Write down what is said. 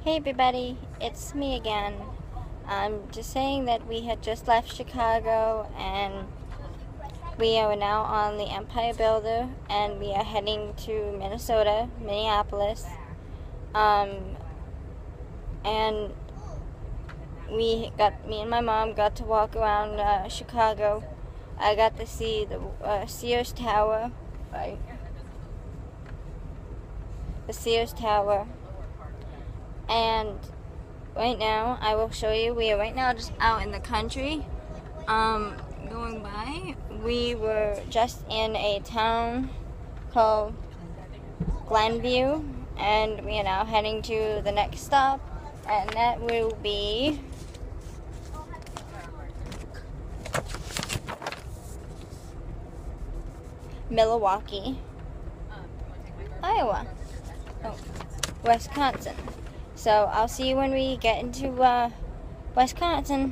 Hey everybody, it's me again. I'm just saying that we had just left Chicago and we are now on the Empire Builder and we are heading to Minneapolis. And me and my mom got to walk around Chicago. I got to see the Sears Tower, right? The Sears Tower. And right now, I will show you, we are right now just out in the country, going by. We were just in a town called Glenview, and we are now heading to the next stop, and that will be Milwaukee, Iowa, Wisconsin. So I'll see you when we get into Wisconsin.